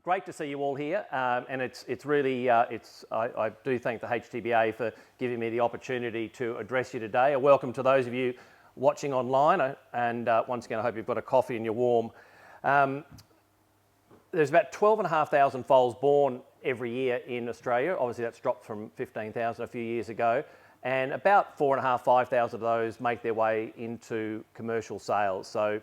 Great to see you all here, and it's really, I do thank the HTBA for giving me the opportunity to address you today. A welcome to those of you watching online, and once again I hope you've got a coffee and you're warm. There's about 12,500 foals born every year in Australia. Obviously that's dropped from 15,000 a few years ago, and about 4,500, 5,000 of those make their way into commercial sales. So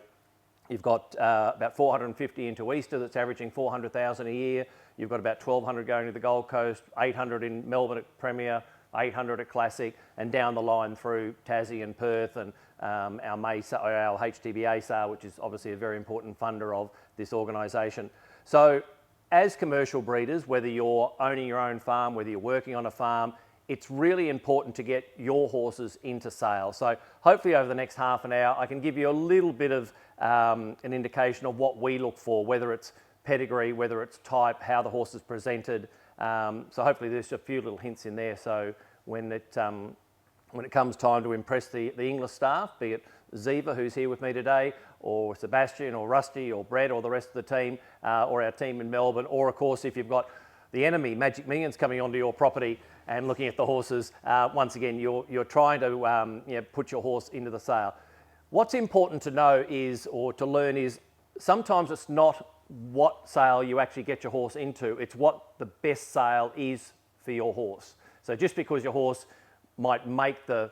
you've got about 450 into Easter, that's averaging 400,000 a year. You've got about 1,200 going to the Gold Coast, 800 in Melbourne at Premier, 800 at Classic, and down the line through Tassie and Perth, and our HTBA sale, which is obviously a very important funder of this organisation. So as commercial breeders, whether you're owning your own farm, whether you're working on a farm, it's really important to get your horses into sale. So hopefully over the next half an hour, I can give you a little bit of an indication of what we look for, whether it's pedigree, whether it's type, how the horse is presented. So hopefully there's a few little hints in there. So when it comes time to impress the Inglis staff, be it Ziva, who's here with me today, or Sebastian, or Rusty, or Brett, or the rest of the team, or our team in Melbourne, or of course if you've got the enemy, Magic Millions, coming onto your property and looking at the horses, once again, you're trying to put your horse into the sale. What's important to know is, or to learn is, sometimes it's not what sale you actually get your horse into, it's what the best sale is for your horse. So just because your horse might make the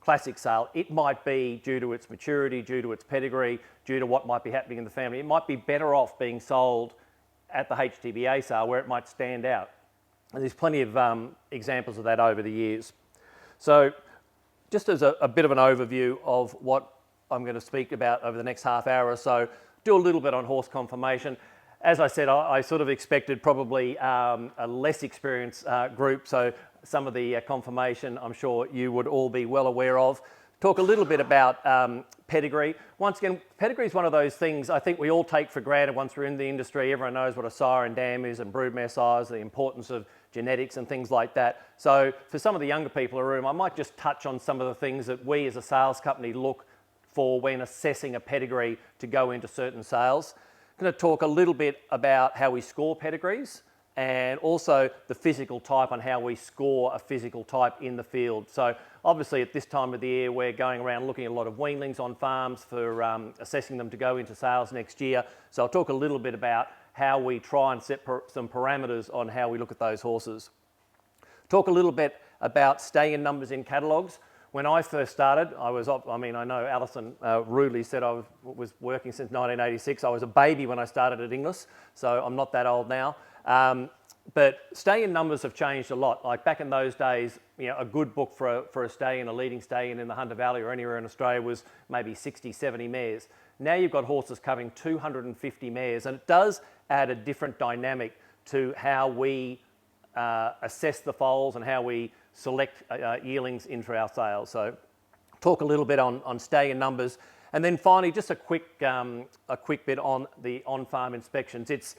classic sale, it might be due to its maturity, due to its pedigree, due to what might be happening in the family. It might be better off being sold at the HTBA sale where it might stand out. And there's plenty of examples of that over the years. So just as a bit of an overview of what I'm going to speak about over the next half hour or so, do a little bit on horse conformation. As I said, I sort of expected probably a less experienced group, so some of the conformation I'm sure you would all be well aware of. Talk a little bit about pedigree. Once again, pedigree is one of those things I think we all take for granted once we're in the industry. Everyone knows what a sire and dam is, and broodmare size, the importance of genetics and things like that. So for some of the younger people in the room, I might just touch on some of the things that we as a sales company look for when assessing a pedigree to go into certain sales. I'm going to talk a little bit about how we score pedigrees, and also the physical type on how we score a physical type in the field. So obviously at this time of the year we're going around looking at a lot of weanlings on farms for assessing them to go into sales next year. So I'll talk a little bit about how we try and set some parameters on how we look at those horses. Talk a little bit about stay-in numbers in catalogues. When I first started, I know Alison rudely said I was working since 1986. I was a baby when I started at Inglis, so I'm not that old now. But stay-in numbers have changed a lot. Like back in those days, a good book for a stay-in, a leading stay-in in the Hunter Valley or anywhere in Australia was maybe 60, 70 mares. Now you've got horses covering 250 mares, and it does add a different dynamic to how we assess the foals and how we select yearlings into our sales. So talk a little bit on stay-in numbers, and then finally just a quick bit on the on-farm inspections.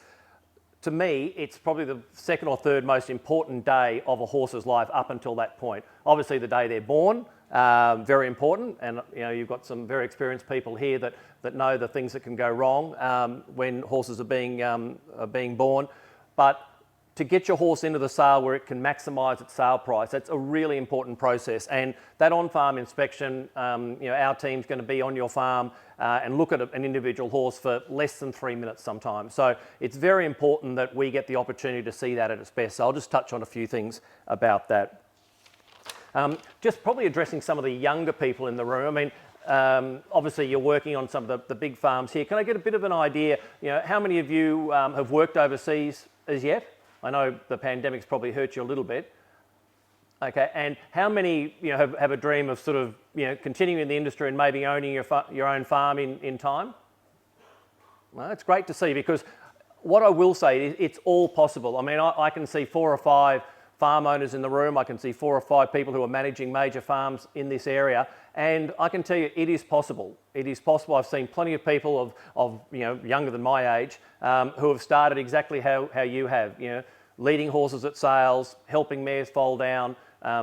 To me, it's probably the second or third most important day of a horse's life up until that point. Obviously the day they're born, very important, and you've got some very experienced people here that know the things that can go wrong when horses are being born. But to get your horse into the sale where it can maximise its sale price, that's a really important process. And that on-farm inspection, our team's going to be on your farm and look at an individual horse for less than 3 minutes sometimes. So it's very important that we get the opportunity to see that at its best. So I'll just touch on a few things about that. Just probably addressing some of the younger people in the room. I mean, obviously you're working on some of the big farms here. Can I get a bit of an idea, how many of you have worked overseas as yet? I know the pandemic's probably hurt you a little bit. Okay, and how many have a dream of sort of continuing in the industry and maybe owning your own farm in time? Well, it's great to see, because what I will say is it's all possible. I mean, I can see 4 or 5 farm owners in the room. I can see 4 or 5 people who are managing major farms in this area, and I can tell you it is possible. It is possible. I've seen plenty of people of younger than my age who have started exactly how you have, leading horses at sales, helping mares foal down,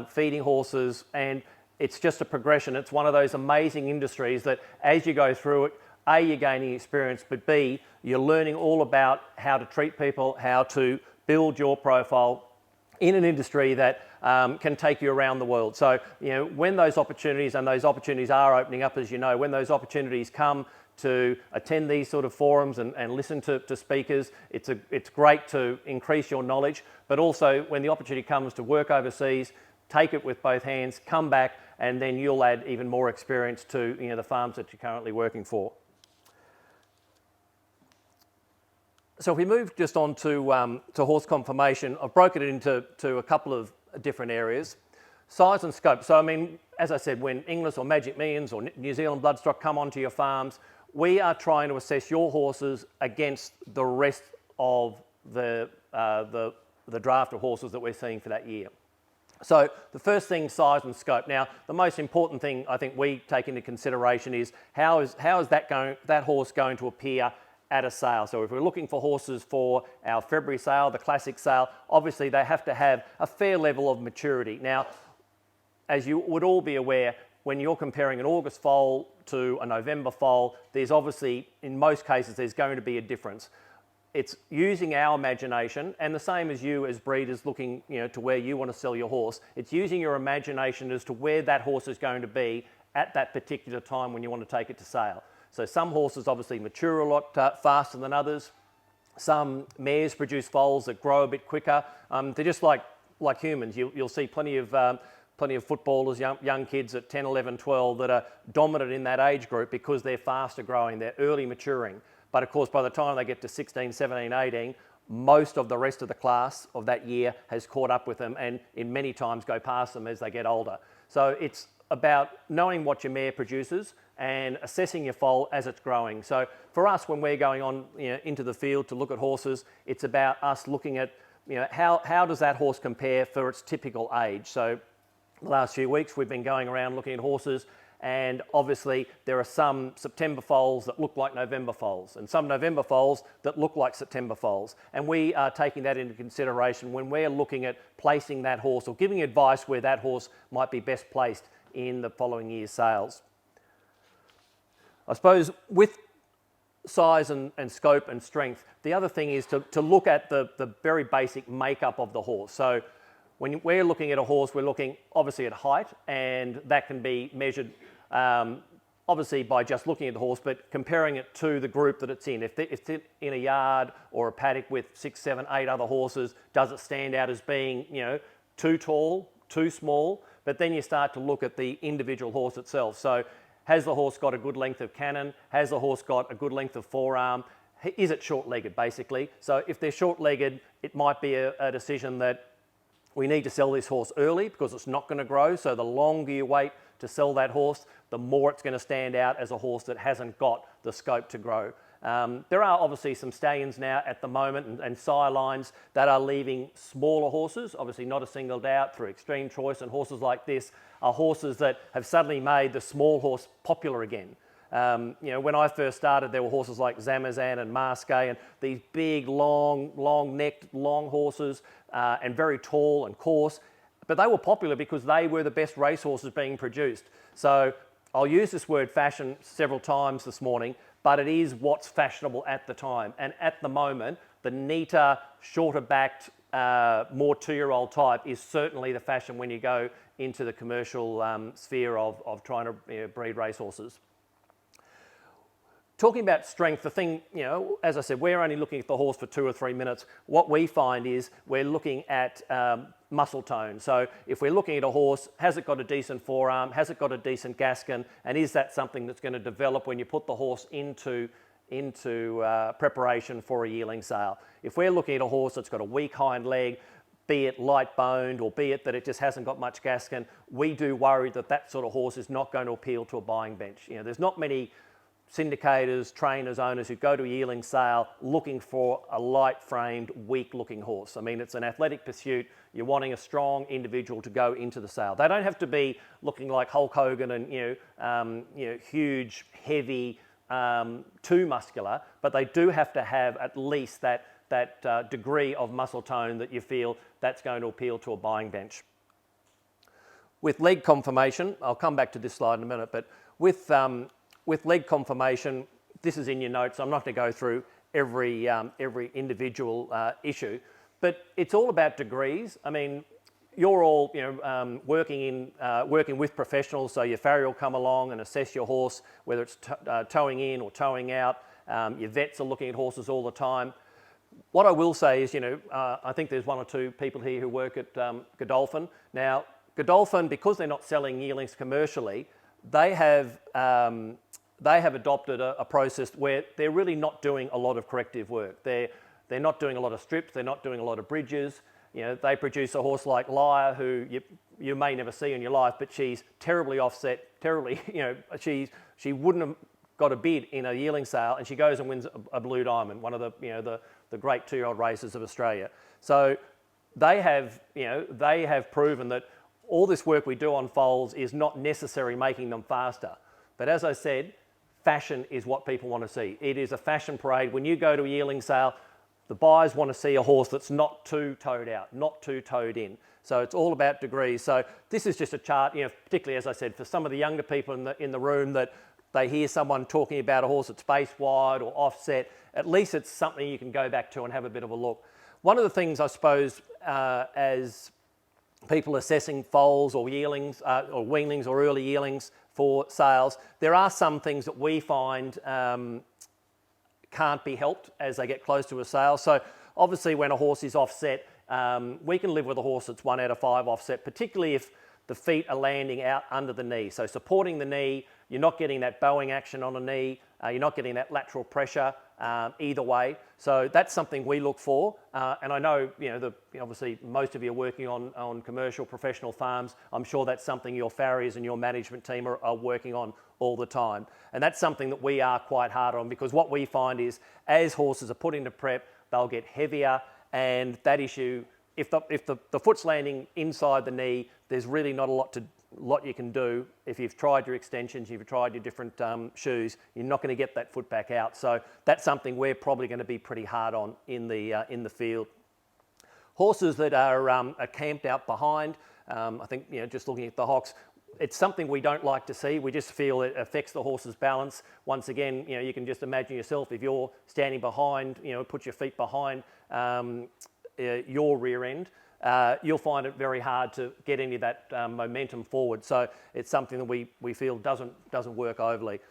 feeding horses, and it's just a progression. It's one of those amazing industries that as you go through it, A, you're gaining experience, but B, you're learning all about how to treat people, how to build your profile in an industry that can take you around the world. So, when those opportunities, and those opportunities are opening up, as you know, when those opportunities come to attend these sort of forums and listen to speakers, it's great to increase your knowledge, but also when the opportunity comes to work overseas, take it with both hands, come back, and then you'll add even more experience to the farms that you're currently working for. So if we move just on to horse conformation, I've broken it into a couple of different areas. Size and scope. So I mean, as I said, when Inglis or Magic Millions or New Zealand Bloodstock come onto your farms, we are trying to assess your horses against the rest of the draft of horses that we're seeing for that year. So the first thing, size and scope. Now, the most important thing I think we take into consideration is how is that horse going to appear at a sale. So if we're looking for horses for our February sale, the classic sale, obviously they have to have a fair level of maturity. Now, as you would all be aware, when you're comparing an August foal to a November foal, there's obviously, in most cases, there's going to be a difference. It's using our imagination, and the same as you as breeders looking to where you want to sell your horse, it's using your imagination as to where that horse is going to be at that particular time when you want to take it to sale. So some horses obviously mature a lot faster than others. Some mares produce foals that grow a bit quicker. They're just like humans. You'll see plenty of footballers, young kids at 10, 11, 12 that are dominant in that age group because they're faster growing, they're early maturing. But of course, by the time they get to 16, 17, 18, most of the rest of the class of that year has caught up with them and in many times go past them as they get older. So it's about knowing what your mare produces and assessing your foal as it's growing. So for us, when we're going on into the field to look at horses, it's about us looking at how does that horse compare for its typical age. So the last few weeks we've been going around looking at horses, and obviously there are some September foals that look like November foals and some November foals that look like September foals. And we are taking that into consideration when we're looking at placing that horse or giving advice where that horse might be best placed in the following year's sales. I suppose with size and scope and strength, the other thing is to look at the very basic makeup of the horse. So when we're looking at a horse, we're looking obviously at height, and that can be measured obviously by just looking at the horse, but comparing it to the group that it's in. If it's in a yard or a paddock with 6, 7, 8 other horses, does it stand out as being too tall, too small? But then you start to look at the individual horse itself. So has the horse got a good length of cannon? Has the horse got a good length of forearm? Is it short-legged, basically? So if they're short-legged, it might be a decision that we need to sell this horse early because it's not going to grow. So the longer you wait to sell that horse, the more it's going to stand out as a horse that hasn't got the scope to grow. There are obviously some stallions now at the moment and sire lines that are leaving smaller horses, obviously not a singled out through extreme choice, and horses like this are horses that have suddenly made the small horse popular again. When I first started, there were horses like Zamazan and Marseille and these big, long-necked, long horses and very tall and coarse, but they were popular because they were the best racehorses being produced. So I'll use this word fashion several times this morning, but it is what's fashionable at the time. And at the moment, the neater, shorter-backed, more two-year-old type is certainly the fashion when you go into the commercial sphere of trying to breed racehorses. Talking about strength, the thing, as I said, we're only looking at the horse for 2 or 3 minutes. What we find is we're looking at muscle tone. So if we're looking at a horse, has it got a decent forearm? Has it got a decent gaskin? And is that something that's going to develop when you put the horse into preparation for a yearling sale? If we're looking at a horse that's got a weak hind leg, be it light boned or be it that it just hasn't got much gaskin, we do worry that that sort of horse is not going to appeal to a buying bench. There's not many syndicators, trainers, owners who go to a yearling sale looking for a light-framed, weak-looking horse. I mean, it's an athletic pursuit. You're wanting a strong individual to go into the sale. They don't have to be looking like Hulk Hogan and huge, heavy, too muscular, but they do have to have at least that degree of muscle tone that you feel that's going to appeal to a buying bench. With leg conformation, I'll come back to this slide in a minute, but with leg conformation, this is in your notes. I'm not going to go through every individual issue, but it's all about degrees. I mean, you're all working with professionals, so your farrier will come along and assess your horse, whether it's towing in or towing out. Your vets are looking at horses all the time. What I will say is, I think there's one or two people here who work at Godolphin. Now, Godolphin, because they're not selling yearlings commercially, they have adopted a process where they're really not doing a lot of corrective work. They're not doing a lot of strips. They're not doing a lot of bridges. They produce a horse like Lyre, who you may never see in your life, but she's terribly offset. She wouldn't have got a bid in a yearling sale, and she goes and wins a Blue Diamond, one of the great 2-year-old races of Australia. So they have proven that all this work we do on foals is not necessarily making them faster. But as I said, fashion is what people want to see. It is a fashion parade. When you go to a yearling sale, the buyers want to see a horse that's not too towed out, not too towed in. So it's all about degrees. So this is just a chart, particularly as I said, for some of the younger people in the room, that they hear someone talking about a horse that's face wide or offset. At least it's something you can go back to and have a bit of a look. One of the things I suppose as people assessing foals or yearlings or weanlings or early yearlings for sales, there are some things that we find can't be helped as they get close to a sale. So obviously when a horse is offset, we can live with a horse that's 1 out of 5 offset, particularly if the feet are landing out under the knee. So supporting the knee, you're not getting that bowing action on the knee, you're not getting that lateral pressure either way. So that's something we look for. And I know, obviously most of you are working on commercial professional farms. I'm sure that's something your farriers and your management team are working on all the time. And that's something that we are quite hard on, because what we find is as horses are put into prep, they'll get heavier, and that issue, if the foot's landing inside the knee, there's really not a lot you can do. If you've tried your extensions, you've tried your different shoes, you're not going to get that foot back out. So that's something we're probably going to be pretty hard on in the field. Horses that are camped out behind, I think just looking at the hocks, it's something we don't like to see. We just feel it affects the horse's balance. Once again, you can just imagine yourself, if you're standing behind, put your feet behind your rear end, you'll find it very hard to get any of that momentum forward. So it's something that we feel doesn't work overly.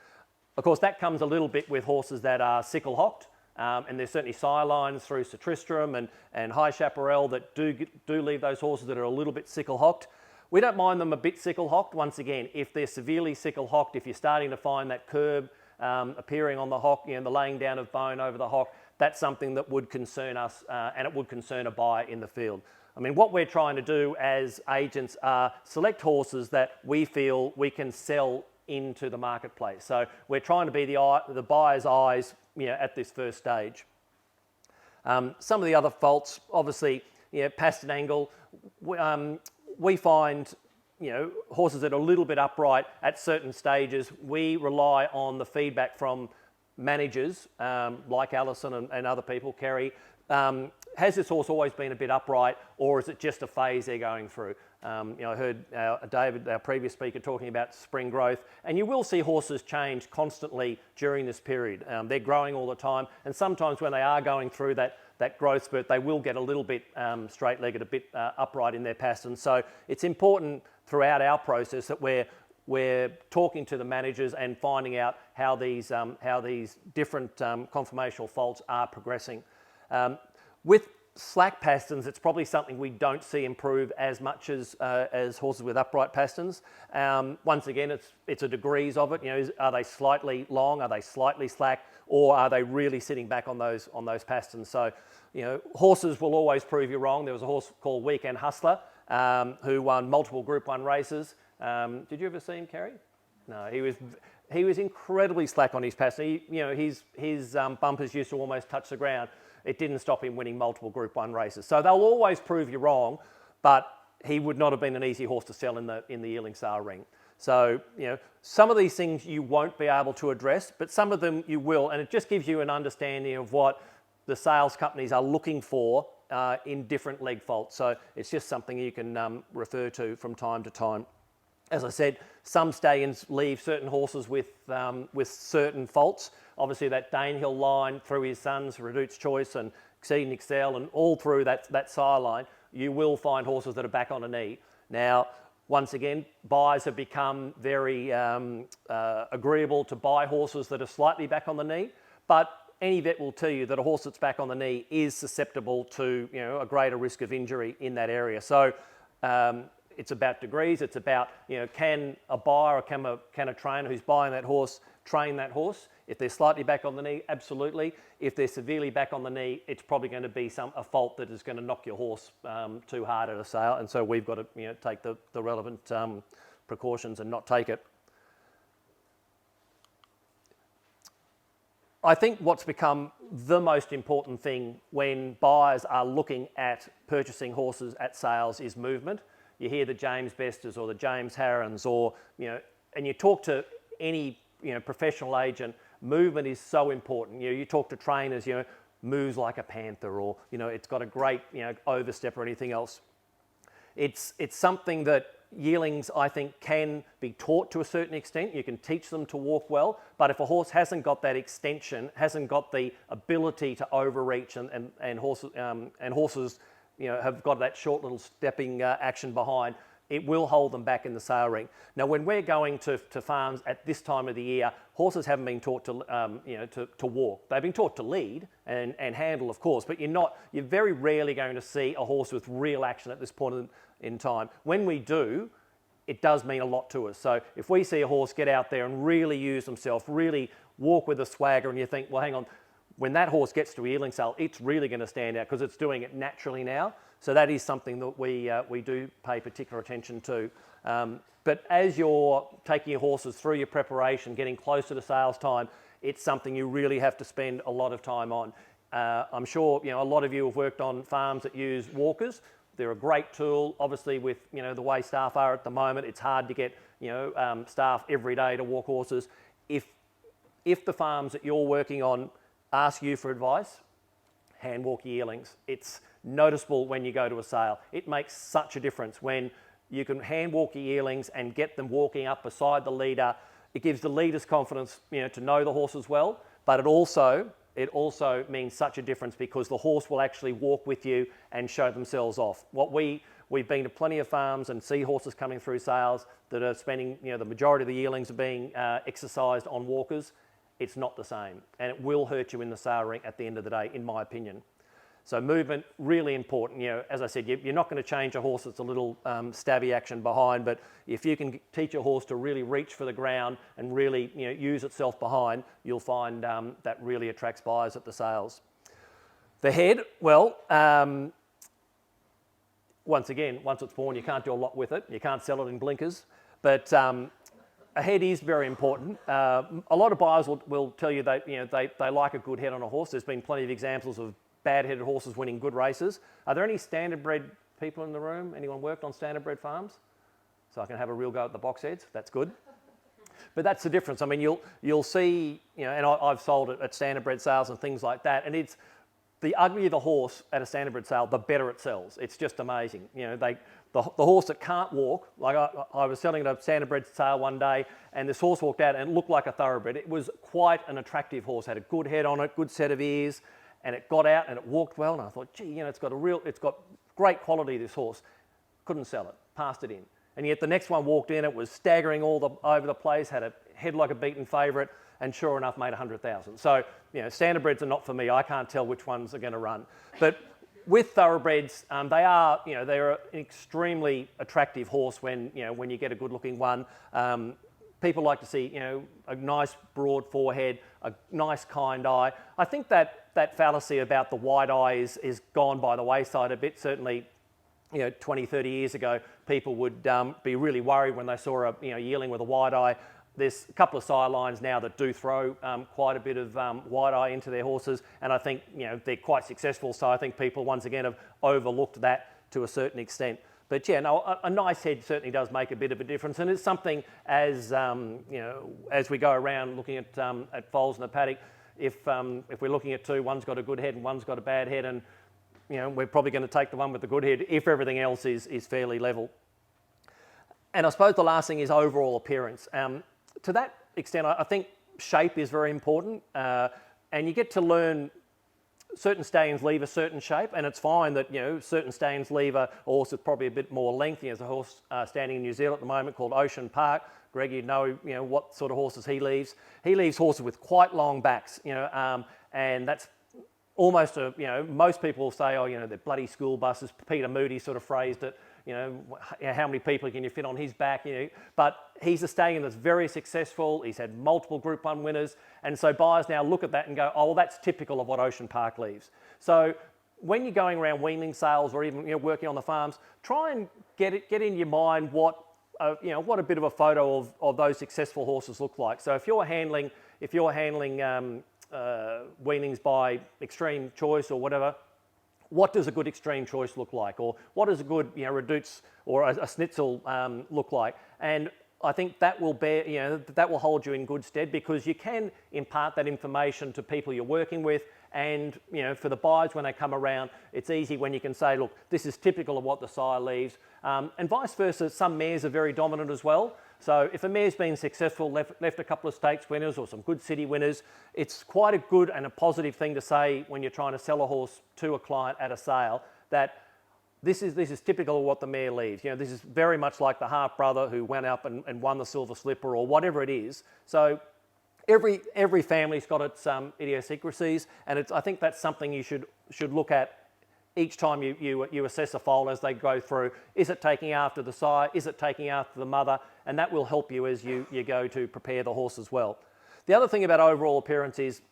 Of course, that comes a little bit with horses that are sickle hocked, and there's certainly sire lines through Sir Tristram and High Chaparral that do leave those horses that are a little bit sickle hocked. We don't mind them a bit sickle hocked. Once again, if they're severely sickle hocked, if you're starting to find that curb appearing on the hock, the laying down of bone over the hock, that's something that would concern us, and it would concern a buyer in the field. I mean, what we're trying to do as agents are select horses that we feel we can sell into the marketplace. So we're trying to be the buyer's eyes, at this first stage. Some of the other faults, obviously, pastern angle. We find, horses that are a little bit upright at certain stages. We rely on the feedback from managers like Alison and other people, Kerry. Has this horse always been a bit upright, or is it just a phase they're going through? I heard David, our previous speaker, talking about spring growth, and you will see horses change constantly during this period. They're growing all the time, and sometimes when they are going through that growth spurt, they will get a little bit straight-legged, a bit upright in their pastern. So it's important throughout our process that we're talking to the managers and finding out how these different conformational faults are progressing. With slack pasterns, it's probably something we don't see improve as much as horses with upright pasterns. Once again, it's a degrees of it. Are they slightly long? Are they slightly slack? Or are they really sitting back on those pasterns? So, horses will always prove you wrong. There was a horse called Weekend Hustler who won multiple Group 1 races. Did you ever see him, Kerry? No, he was incredibly slack on his pastern. His bumpers used to almost touch the ground. It didn't stop him winning multiple Group 1 races. So they'll always prove you wrong, but he would not have been an easy horse to sell in the yearling sale ring. So, some of these things you won't be able to address, but some of them you will, and it just gives you an understanding of what the sales companies are looking for in different leg faults. So it's just something you can refer to from time to time. As I said, some stallions leave certain horses with certain faults. Obviously, that Danehill line through his sons, Redute's Choice and Exceed and Excel, and all through that sire line, you will find horses that are back on a knee. Now, once again, buyers have become very agreeable to buy horses that are slightly back on the knee, but any vet will tell you that a horse that's back on the knee is susceptible to a greater risk of injury in that area. So it's about degrees. It's about can a buyer or can a trainer who's buying that horse train that horse? If they're slightly back on the knee, absolutely. If they're severely back on the knee, it's probably going to be a fault that is going to knock your horse too hard at a sale, and so we've got to take the relevant precautions and not take it. I think what's become the most important thing when buyers are looking at purchasing horses at sales is movement. You hear the James Besters or the James Harrons, or and you talk to any professional agent. Movement is so important. You talk to trainers, moves like a panther, or it's got a great overstep or anything else. It's something that yearlings, I think, can be taught to a certain extent. You can teach them to walk well, but if a horse hasn't got that extension, hasn't got the ability to overreach, and horses have got that short little stepping action behind, it will hold them back in the sale ring. Now, when we're going to farms at this time of the year, horses haven't been taught to walk. They've been taught to lead and handle, of course, but you're very rarely going to see a horse with real action at this point in time. When we do, it does mean a lot to us. So if we see a horse get out there and really use himself, really walk with a swagger, and you think, well, hang on, when that horse gets to a yearling sale, it's really going to stand out because it's doing it naturally now. So that is something that we do pay particular attention to. But as you're taking your horses through your preparation, getting closer to sales time, it's something you really have to spend a lot of time on. I'm sure a lot of you have worked on farms that use walkers. They're a great tool. Obviously, with the way staff are at the moment, it's hard to get staff every day to walk horses. If the farms that you're working on ask you for advice, hand walk yearlings. It's noticeable when you go to a sale. It makes such a difference when you can hand walk your yearlings and get them walking up beside the leader. It gives the leaders confidence, to know the horses well, but it also means such a difference because the horse will actually walk with you and show themselves off. We've been to plenty of farms and see horses coming through sales that are spending, the majority of the yearlings are being exercised on walkers. It's not the same, and it will hurt you in the sale ring at the end of the day, in my opinion. So movement, really important. As I said, you're not going to change a horse that's a little stabby action behind, but if you can teach a horse to really reach for the ground and really use itself behind, you'll find that really attracts buyers at the sales. The head, well, once it's born, you can't do a lot with it. You can't sell it in blinkers, but a head is very important. A lot of buyers will tell you that they like a good head on a horse. There's been plenty of examples of bad-headed horses winning good races. Are there any standard-bred people in the room? Anyone worked on standard-bred farms? So I can have a real go at the box heads. That's good. But that's the difference. I mean, you'll see, and I've sold it at standard-bred sales and things like that, and it's the uglier the horse at a standard-bred sale, the better it sells. It's just amazing. The horse that can't walk, like I was selling at a standard-bred sale one day, and this horse walked out and it looked like a thoroughbred. It was quite an attractive horse, had a good head on it, good set of ears, and it got out and it walked well, and I thought, gee, it's got great quality, this horse. Couldn't sell it, passed it in. And yet the next one walked in, it was staggering over the place, had a head like a beaten favourite, and sure enough made 100,000. So, standardbreds are not for me. I can't tell which ones are going to run. But with thoroughbreds, they're an extremely attractive horse when you get a good-looking one. People like to see, a nice broad forehead, a nice kind eye. I think that fallacy about the wide eye is gone by the wayside a bit. Certainly, 20, 30 years ago, people would be really worried when they saw a yearling with a wide eye. There's a couple of sire lines now that do throw quite a bit of wide eye into their horses, and I think they're quite successful. So I think people once again have overlooked that to a certain extent. But a nice head certainly does make a bit of a difference, and it's something as we go around looking at foals in the paddock. If we're looking at two, one's got a good head and one's got a bad head, and we're probably going to take the one with the good head if everything else is fairly level. And I suppose the last thing is overall appearance. To that extent, I think shape is very important, and you get to learn. Certain stallions leave a certain shape, and it's fine that certain stallions leave a horse with probably a bit more length. There's a horse standing in New Zealand at the moment called Ocean Park. Greg, you know what sort of horses he leaves. He leaves horses with quite long backs, and that's almost most people will say, they're bloody school buses. Peter Moody sort of phrased it. How many people can you fit on his back? But he's a stallion that's very successful. He's had multiple Group 1 winners. And so buyers now look at that and go, oh, well, that's typical of what Ocean Park leaves. So when you're going around weaning sales or even working on the farms, try and get in your mind what a bit of a photo of those successful horses look like. So if you're handling weanings by Extreme Choice or whatever, what does a good Extreme Choice look like? Or what does a good Redoutes or a Schnitzel look like? And I think that will that will hold you in good stead, because you can impart that information to people you're working with, and for the buyers when they come around, it's easy when you can say, look, this is typical of what the sire leaves, and vice versa. Some mares are very dominant as well. So if a mare's been successful, left a couple of stakes winners or some good city winners, it's quite a good and a positive thing to say when you're trying to sell a horse to a client at a sale, that this is typical of what the mare leaves. This is very much like the half brother who went up and won the Silver Slipper or whatever it is. So every family's got its idiosyncrasies, and I think that's something you should look at each time you assess a foal as they go through. Is it taking after the sire? Is it taking after the mother? And that will help you as you go to prepare the horse as well. The other thing about overall appearance is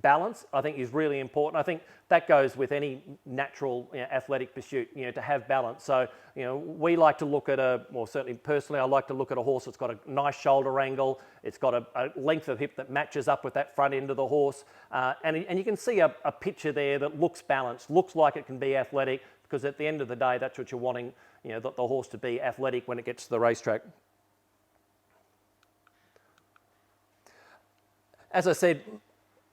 balance. I think is really important. I think that goes with any natural athletic pursuit, to have balance. So, we like to look at certainly personally, I like to look at a horse that's got a nice shoulder angle. It's got a length of hip that matches up with that front end of the horse. And you can see a picture there that looks balanced, looks like it can be athletic, because at the end of the day, that's what you're wanting, the horse to be athletic when it gets to the racetrack. As I said,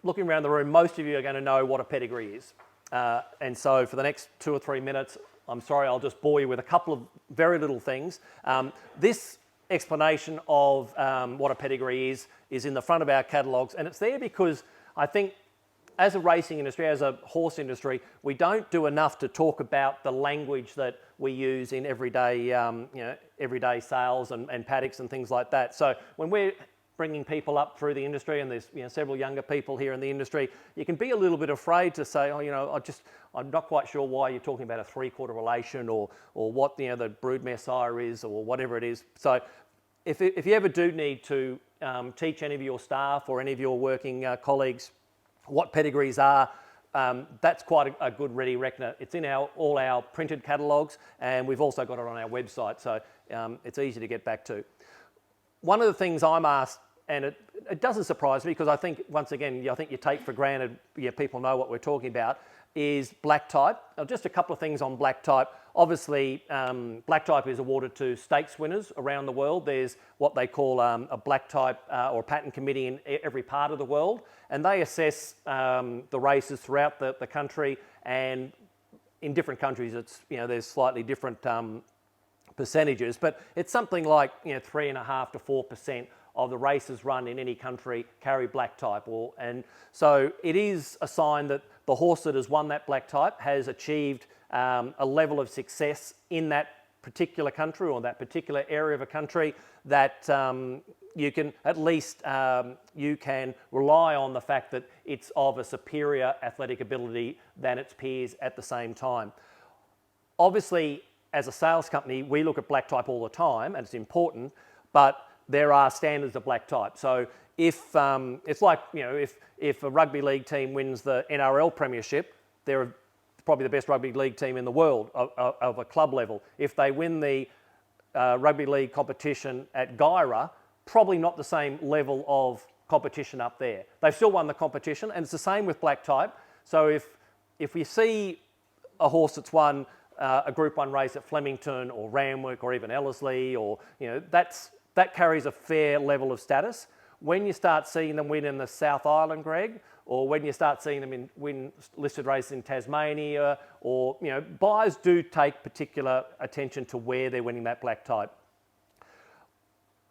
looking around the room, most of you are going to know what a pedigree is. And so for the next 2 or 3 minutes, I'm sorry, I'll just bore you with a couple of very little things. This explanation of what a pedigree is in the front of our catalogues, and it's there because I think as a racing industry, as a horse industry, we don't do enough to talk about the language that we use in everyday sales and paddocks and things like that. So when we're bringing people up through the industry, and there's several younger people here in the industry, you can be a little bit afraid to say, I'm not quite sure why you're talking about a 3/4 relation or what the broodmare sire is or whatever it is. So if you ever do need to teach any of your staff or any of your working colleagues what pedigrees are, that's quite a good ready reckoner. It's in all our printed catalogues, and we've also got it on our website, so it's easy to get back to. One of the things I'm asked, and it doesn't surprise me, because I think, once again, I think you take for granted people know what we're talking about, is black type. Just a couple of things on black type. Obviously, black type is awarded to stakes winners around the world. There's what they call a black type or pattern committee in every part of the world, and they assess the races throughout the country, and in different countries there's slightly different percentages, but it's something like 3.5% to 4% of the races run in any country carry black type, and so it is a sign that the horse that has won that black type has achieved a level of success in that particular country or that particular area of a country that you can at least you can rely on the fact that it's of a superior athletic ability than its peers at the same time. Obviously, as a sales company, we look at black type all the time, and it's important, but there are standards of black type. So if it's like, if a rugby league team wins the NRL premiership, they're probably the best rugby league team in the world of a club level. If they win the rugby league competition at Guyra, probably not the same level of competition up there. They've still won the competition, and it's the same with black type. So if we see a horse that's won a Group 1 race at Flemington or Randwick or even Ellerslie, or that carries a fair level of status. When you start seeing them win in the South Island, Greg, or when you start seeing them win listed races in Tasmania, or buyers do take particular attention to where they're winning that black type.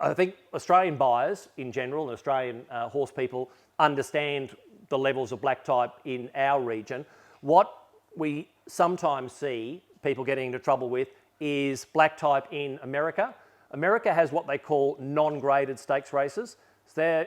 I think Australian buyers in general, and Australian horse people, understand the levels of black type in our region. What we sometimes see people getting into trouble with is black type in America. America has what they call non-graded stakes races. So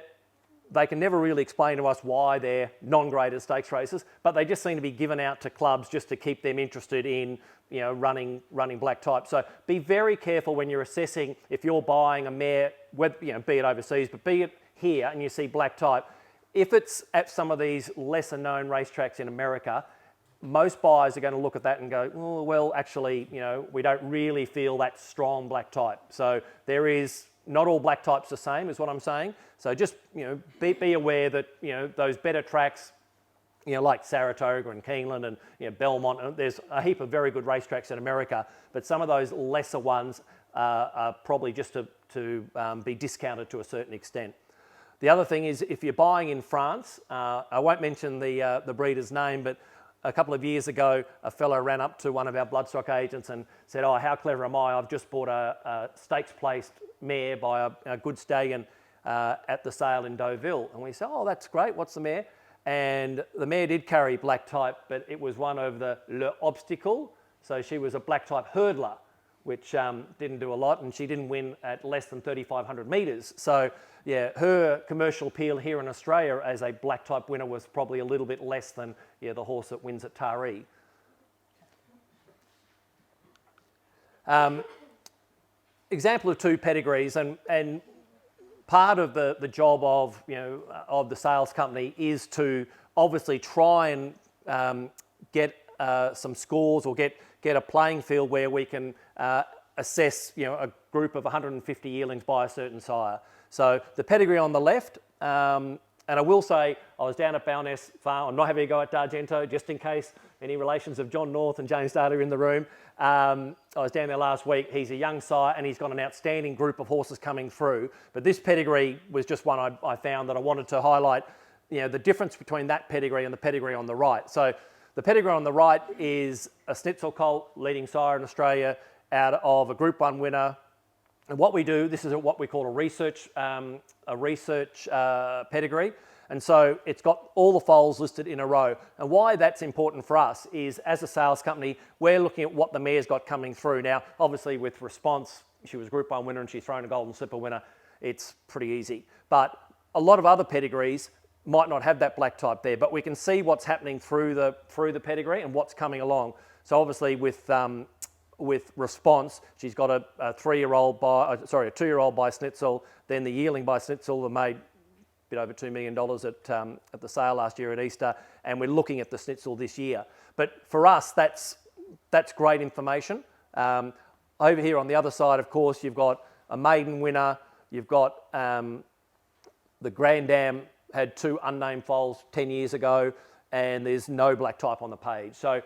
they can never really explain to us why they're non-graded stakes races, but they just seem to be given out to clubs just to keep them interested in, you know, running black type. So be very careful when you're assessing if you're buying a mare, whether, you know, be it overseas, but be it here, and you see black type. If it's at some of these lesser known racetracks in America, most buyers are going to look at that and go, oh, well, actually, you know, we don't really feel that strong black type. So there is, not all black types the same, is what I'm saying. So just, you know, be aware that, you know, those better tracks, you know, like Saratoga and Keeneland and, you know, Belmont, and there's a heap of very good racetracks in America, but some of those lesser ones are probably just to be discounted to a certain extent. The other thing is, if you're buying in France, I won't mention the breeder's name, but a couple of years ago, a fellow ran up to one of our bloodstock agents and said, oh, how clever am I? I've just bought a stakes-placed mare by a good stallion at the sale in Deauville. And we said, oh, that's great. What's the mare? And the mare did carry black type, but it was one of the Le Obstacle. So she was a black type hurdler, which didn't do a lot, and she didn't win at less than 3,500 metres. So yeah, her commercial appeal here in Australia as a black type winner was probably a little bit less than, yeah, the horse that wins at Taree. Example of two pedigrees, and part of the job of, you know, of the sales company is to obviously try and get some scores or get a playing field where we can assess, you know, a group of 150 yearlings by a certain sire. So the pedigree on the left, and I will say I was down at Bowness Farm. I'm not having a go at D'Argento, just in case any relations of John North and James Data are in the room. I was down there last week. He's a young sire and he's got an outstanding group of horses coming through. But this pedigree was just one I found that I wanted to highlight, you know, the difference between that pedigree and the pedigree on the right. So the pedigree on the right is a Schnitzel colt, leading sire in Australia, out of a Group 1 winner. And what we do, this is what we call a research pedigree. And so it's got all the foals listed in a row. And why that's important for us is, as a sales company, we're looking at what the mare's got coming through. Now, obviously with Response, she was Group 1 winner and she's thrown a Golden Slipper winner. It's pretty easy. But a lot of other pedigrees might not have that black type there, but we can see what's happening through the pedigree and what's coming along. So obviously with Response, she's got a 2-year-old by Schnitzel, then the Yearling by Schnitzel that made a bit over $2 million at the sale last year at Easter, and we're looking at the Schnitzel this year. But for us, that's great information. Over here on the other side, of course, you've got a maiden winner, you've got the Grand Dam had 2 unnamed foals 10 years ago, and there's no black type on the page. So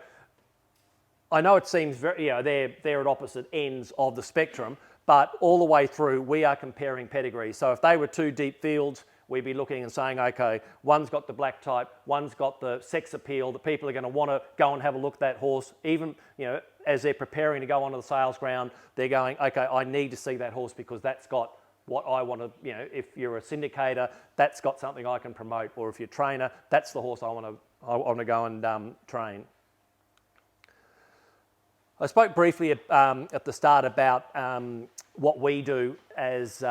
I know it seems very, you know, they're at opposite ends of the spectrum, but all the way through, we are comparing pedigrees. So if they were 2 deep fields, we'd be looking and saying, okay, one's got the black type, one's got the sex appeal, that people are going to want to go and have a look at that horse. Even, you know, as they're preparing to go onto the sales ground, they're going, okay, I need to see that horse because that's got what I want to, you know, if you're a syndicator, that's got something I can promote, or if you're a trainer, that's the horse I want to go and train. I spoke briefly at the start about what we do as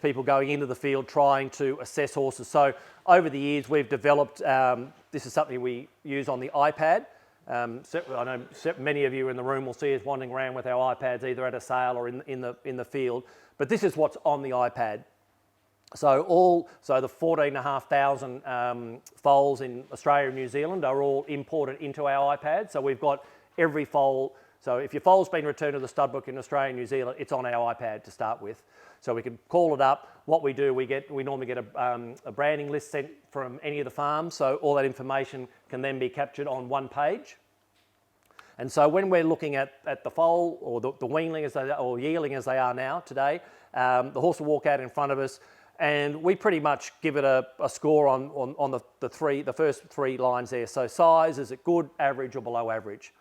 people going into the field trying to assess horses. So over the years we've developed, this is something we use on the iPad. I know many of you in the room will see us wandering around with our iPads either at a sale or in the field, but this is what's on the iPad. So the 14,500 foals in Australia and New Zealand are all imported into our iPad. So we've got every foal. So if your foal's been returned to the stud book in Australia and New Zealand, it's on our iPad to start with. So we can call it up. What we do, we normally get a branding list sent from any of the farms. So all that information can then be captured on one page. And so when we're looking at the foal or the weanling or yearling as they are now today, the horse will walk out in front of us, and we pretty much give it a score on the first 3 lines there. So size, is it good, average, or below average?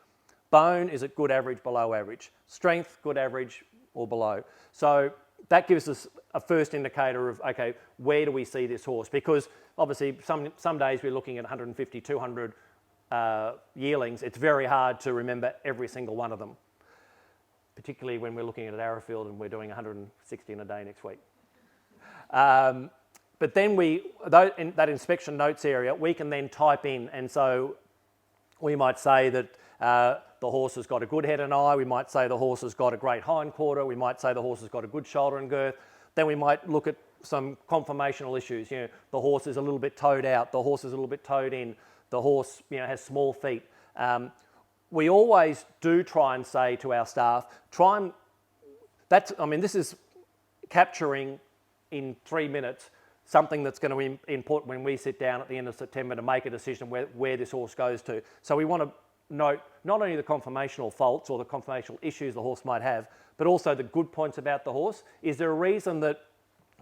Bone, is it good, average, below average? Strength, good, average, or below. So that gives us a first indicator of, okay, where do we see this horse? Because obviously some days we're looking at 150, 200 yearlings. It's very hard to remember every single one of them, particularly when we're looking at Arrowfield and we're doing 160 in a day next week. But then in that inspection notes area, we can then type in, and so we might say that the horse has got a good head and eye, we might say the horse has got a great hindquarter, we might say the horse has got a good shoulder and girth. Then we might look at some conformational issues. You know, the horse is a little bit toed out, the horse is a little bit toed in, the horse, you know, has small feet. We always do try and say to our staff, this is capturing in 3 minutes something that's going to be important when we sit down at the end of September to make a decision where this horse goes to. So we want to note not only the conformational faults or the conformational issues the horse might have, but also the good points about the horse. Is there a reason that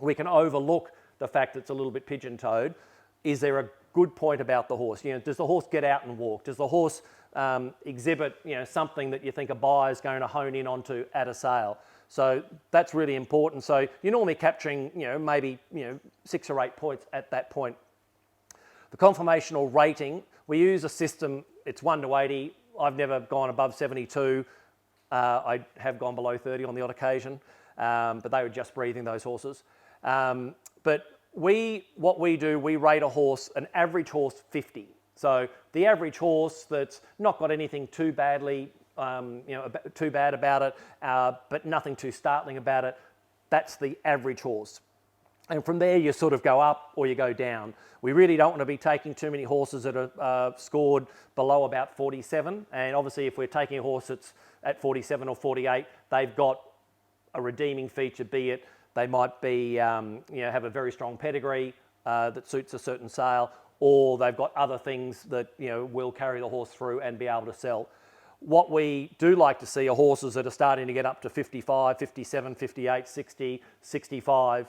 we can overlook the fact that it's a little bit pigeon-toed? Is there a good point about the horse? You know, does the horse get out and walk? Does the horse exhibit, you know, something that you think a buyer's going to hone in onto at a sale? So that's really important. So you're normally capturing, you know, maybe, you know, 6 or 8 points at that point. The conformational rating, we use a system, it's 1 to 80. I've never gone above 72. I have gone below 30 on the odd occasion, but they were just breathing, those horses. But what we do, we rate a horse, an average horse, 50. So the average horse that's not got anything too badly, too bad about it, but nothing too startling about it, that's the average horse. And from there, you sort of go up or you go down. We really don't want to be taking too many horses that are scored below about 47. And obviously, if we're taking a horse that's at 47 or 48, they've got a redeeming feature, be it they might be, have a very strong pedigree that suits a certain sale, or they've got other things that, you know, will carry the horse through and be able to sell. What we do like to see are horses that are starting to get up to 55, 57, 58, 60, 65,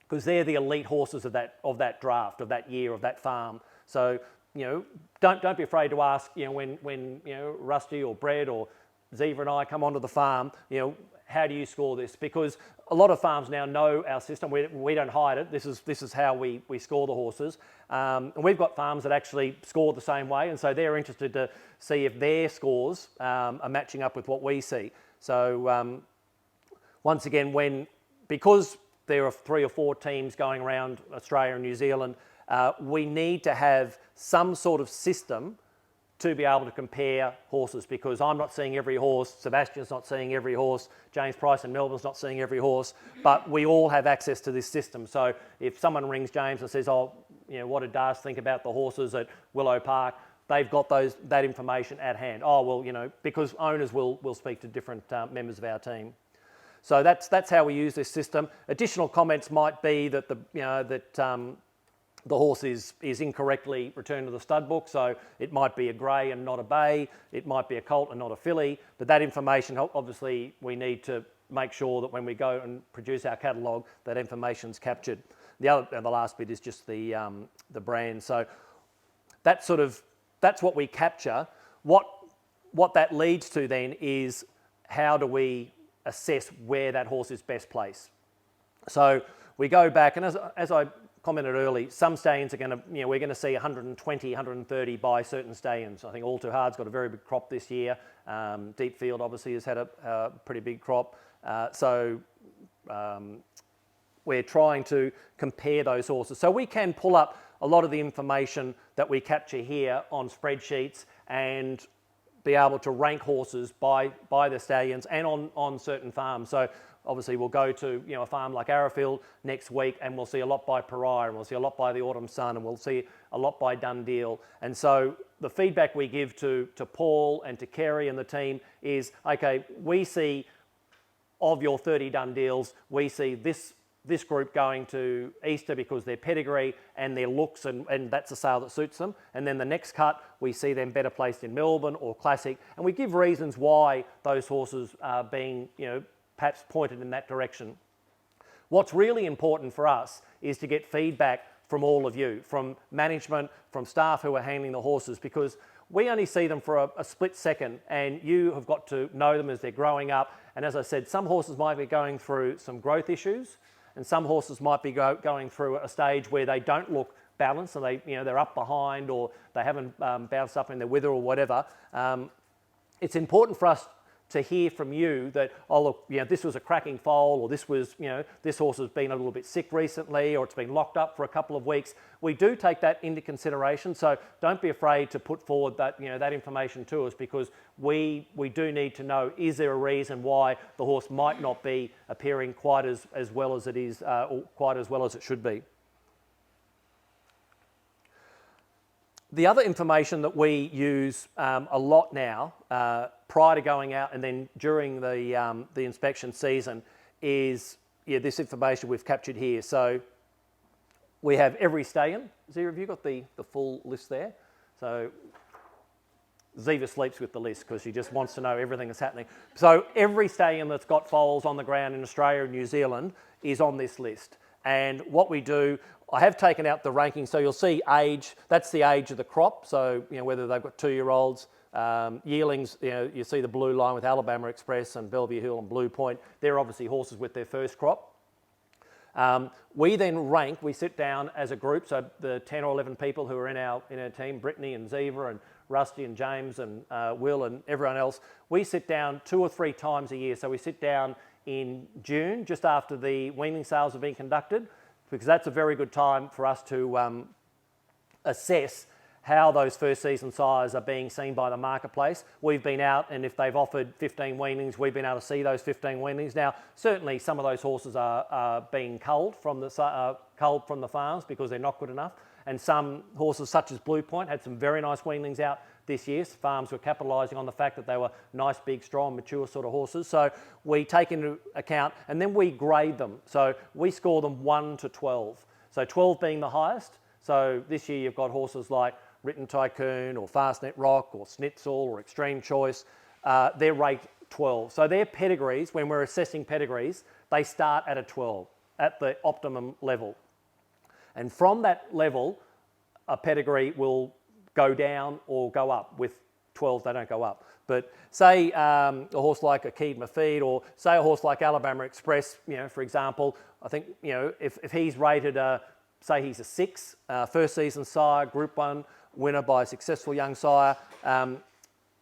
because they're the elite horses of that draft, of that year, of that farm. So, you know, don't be afraid to ask, you know, when you know, Rusty or Brett or Ziva and I come onto the farm, you know, how do you score this? Because a lot of farms now know our system. We don't hide it. This is how we score the horses. And we've got farms that actually score the same way, and so they're interested to see if their scores are matching up with what we see. So once again, because there are 3 or 4 teams going around Australia and New Zealand, we need to have some sort of system to be able to compare horses, because I'm not seeing every horse, Sebastian's not seeing every horse, James Price in Melbourne's not seeing every horse, but we all have access to this system. So if someone rings James and says, oh, you know, what did Dars think about the horses at Willow Park? They've got that information at hand. Oh, well, you know, because owners will speak to different members of our team. So that's how we use this system. Additional comments might be that the horse is incorrectly returned to the stud book, so it might be a grey and not a bay, it might be a colt and not a filly, but that information, obviously, we need to make sure that when we go and produce our catalogue, that information's captured. The last bit is just the brand. So that's what we capture. What that leads to then is, how do we assess where that horse is best placed? So we go back, and as I commented early, some stallions are going to, you know, we're going to see 120, 130 by certain stallions. I think All Too Hard's got a very big crop this year. Deepfield obviously has had a pretty big crop. We're trying to compare those horses. So we can pull up a lot of the information that we capture here on spreadsheets and be able to rank horses by the stallions and on certain farms. So obviously we'll go to, you know, a farm like Arrowfield next week, and we'll see a lot by Pariah, and we'll see a lot by the Autumn Sun, and we'll see a lot by Dundeel. And so the feedback we give to Paul and to Kerry and the team is, okay, we see, of your 30 Dundeels, we see this group going to Easter because their pedigree and their looks, and that's a sale that suits them. And then the next cut, we see them better placed in Melbourne or Classic, and we give reasons why those horses are being, you know, perhaps pointed in that direction. What's really important for us is to get feedback from all of you, from management, from staff who are handling the horses, because we only see them for a split second, and you have got to know them as they're growing up. And as I said, some horses might be going through some growth issues, and some horses might be going through a stage where they don't look balanced, and they're up behind, or they haven't bounced up in their wither or whatever. It's important for us to hear from you that, oh look, this was a cracking foal, or this was, this horse has been a little bit sick recently, or it's been locked up for a couple of weeks. We do take that into consideration, so don't be afraid to put forward that, that information to us, because we do need to know, is there a reason why the horse might not be appearing quite as well as it is, or quite as well as it should be. The other information that we use a lot now, prior to going out and then during the inspection season, is this information we've captured here. So we have every stallion. Zia, have you got the full list there? So Ziva sleeps with the list because she just wants to know everything that's happening. So every stallion that's got foals on the ground in Australia and New Zealand is on this list. And what we do, I have taken out the ranking, so you'll see age, that's the age of the crop, so whether they've got 2-year-olds, yearlings, you see the blue line with Alabama Express and Bellevue Hill and Blue Point, they're obviously horses with their first crop. We then rank, we sit down as a group, so the 10 or 11 people who are in our team, Brittany and Ziva and Rusty and James and Will and everyone else, we sit down 2 or 3 times a year. So we sit down in June, just after the weaning sales have been conducted, because that's a very good time for us to assess how those first season sires are being seen by the marketplace. We've been out, and if they've offered 15 weanings, we've been able to see those 15 weanings. Now, certainly some of those horses are being culled from the farms because they're not good enough. And some horses, such as Blue Point, had some very nice weanlings out this year. Farms were capitalising on the fact that they were nice, big, strong, mature sort of horses. So we take into account, and then we grade them. So we score them 1 to 12. So 12 being the highest. So this year you've got horses like Written Tycoon or Fastnet Rock or Schnitzel or Extreme Choice. They're ranked 12. So their pedigrees, when we're assessing pedigrees, they start at a 12, at the optimum level. And from that level, a pedigree will go down or go up. With 12, they don't go up. But say a horse like a Keed Mafeed, or say a horse like Alabama Express, for example, I think, if he's rated, say he's a 6, first season sire, Group 1 winner by a successful young sire,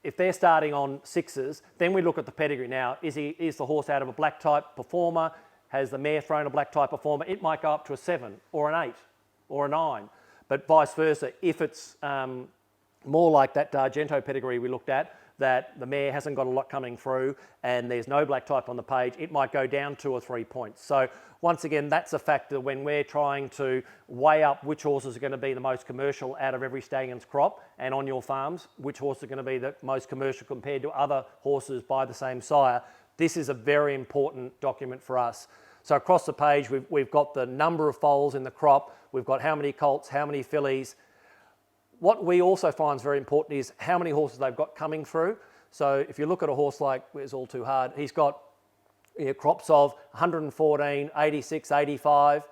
if they're starting on 6s, then we look at the pedigree. Now, is the horse out of a black type performer? Has the mare thrown a black type performer? It might go up to a 7 or an 8 or a 9. But vice versa, if it's more like that D'Argento pedigree we looked at, that the mare hasn't got a lot coming through and there's no black type on the page, it might go down 2 or 3 points. So once again, that's a factor when we're trying to weigh up which horses are going to be the most commercial out of every stallion's crop, and on your farms, which horses are going to be the most commercial compared to other horses by the same sire. This is a very important document for us. So across the page, we've got the number of foals in the crop, we've got how many colts, how many fillies. What we also find is very important is how many horses they've got coming through. So if you look at a horse like Where's All Too Hard, he's got crops of 114, 86, 85.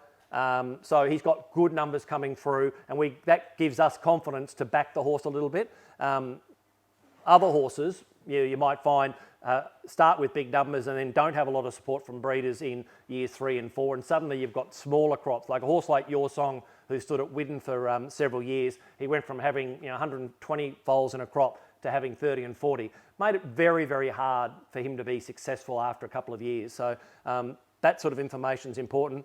So he's got good numbers coming through, and that gives us confidence to back the horse a little bit. Other horses, you might find, start with big numbers and then don't have a lot of support from breeders in years 3 and 4, and suddenly you've got smaller crops. Like a horse like Your Song, who stood at Widden for several years, he went from having 120 foals in a crop to having 30 and 40. Made it very, very hard for him to be successful after a couple of years. So that sort of information is important.